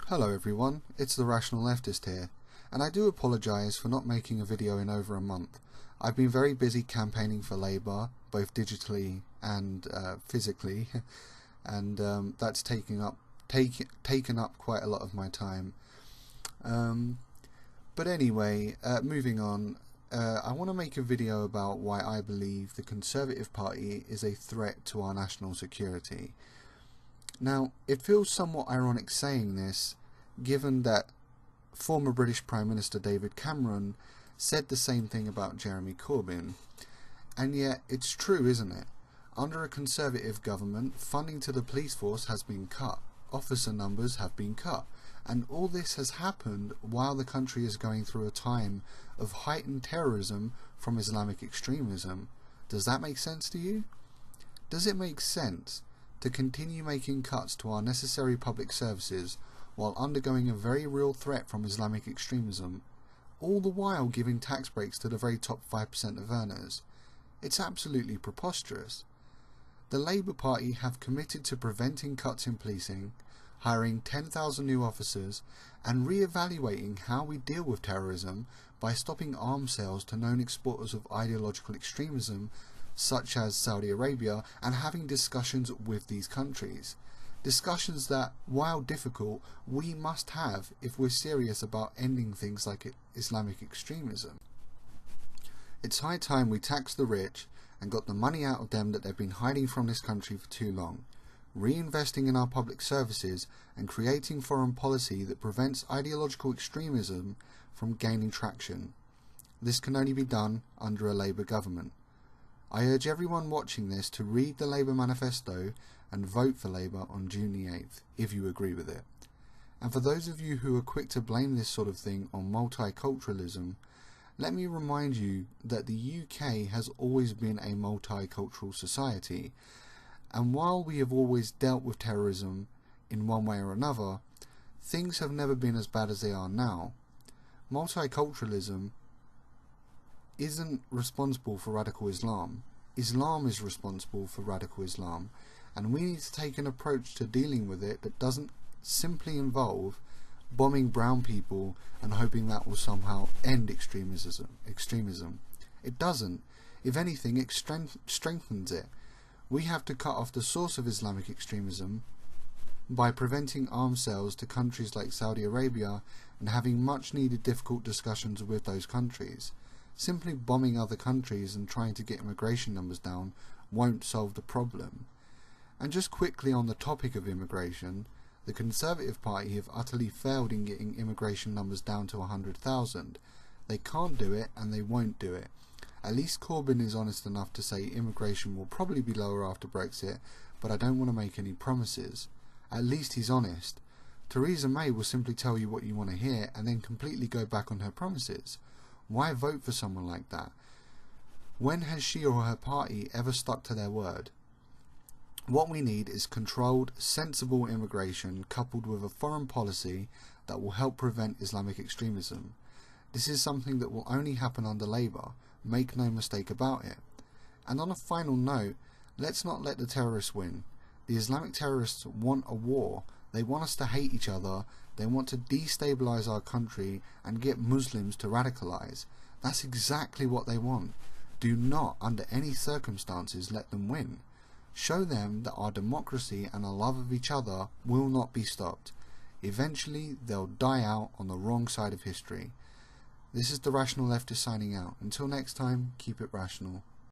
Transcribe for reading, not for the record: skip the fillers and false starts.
Hello everyone, it's the Rational Leftist here, and I do apologise for not making a video in over a month. I've been very busy campaigning for Labour, both digitally and physically, and that's taken up quite a lot of my time. But anyway, moving on, I want to make a video about why I believe the Conservative Party is a threat to our national security. Now, it feels somewhat ironic saying this, given that former British Prime Minister David Cameron said the same thing about Jeremy Corbyn. And yet, it's true, isn't it? Under a Conservative government, funding to the police force has been cut, officer numbers have been cut, and all this has happened while the country is going through a time of heightened terrorism from Islamic extremism. Does that make sense to you? Does it make sense to continue making cuts to our necessary public services while undergoing a very real threat from Islamic extremism, all the while giving tax breaks to the very top 5% of earners? It's absolutely preposterous. The Labour Party have committed to preventing cuts in policing, hiring 10,000 new officers, and re-evaluating how we deal with terrorism by stopping arms sales to known exporters of ideological extremism such as Saudi Arabia, and having discussions with these countries. Discussions that, while difficult, we must have if we're serious about ending things like Islamic extremism. It's high time we taxed the rich and got the money out of them that they've been hiding from this country for too long, reinvesting in our public services and creating foreign policy that prevents ideological extremism from gaining traction. This can only be done under a Labour government. I urge everyone watching this to read the Labour manifesto and vote for Labour on June the 8th, if you agree with it. And for those of you who are quick to blame this sort of thing on multiculturalism, let me remind you that the UK has always been a multicultural society, and while we have always dealt with terrorism in one way or another, things have never been as bad as they are now. Multiculturalism isn't responsible for radical Islam. Islam is responsible for radical Islam, and we need to take an approach to dealing with it that doesn't simply involve bombing brown people and hoping that will somehow end extremism. It doesn't. If anything, it strengthens it. We have to cut off the source of Islamic extremism by preventing arms sales to countries like Saudi Arabia and having much needed difficult discussions with those countries. Simply bombing other countries and trying to get immigration numbers down won't solve the problem. And just quickly on the topic of immigration, the Conservative Party have utterly failed in getting immigration numbers down to 100,000. They can't do it and they won't do it. At least Corbyn is honest enough to say immigration will probably be lower after Brexit, but I don't want to make any promises. At least he's honest. Theresa May will simply tell you what you want to hear and then completely go back on her promises. Why vote for someone like that? When has she or her party ever stuck to their word? What we need is controlled, sensible immigration coupled with a foreign policy that will help prevent Islamic extremism. This is something that will only happen under Labour, make no mistake about it. And on a final note, let's not let the terrorists win. The Islamic terrorists want a war. They want us to hate each other. They want to destabilise our country and get Muslims to radicalise. That's exactly what they want. Do not, under any circumstances, let them win. Show them that our democracy and our love of each other will not be stopped. Eventually, they'll die out on the wrong side of history. This is the Rational Leftist signing out. Until next time, keep it rational.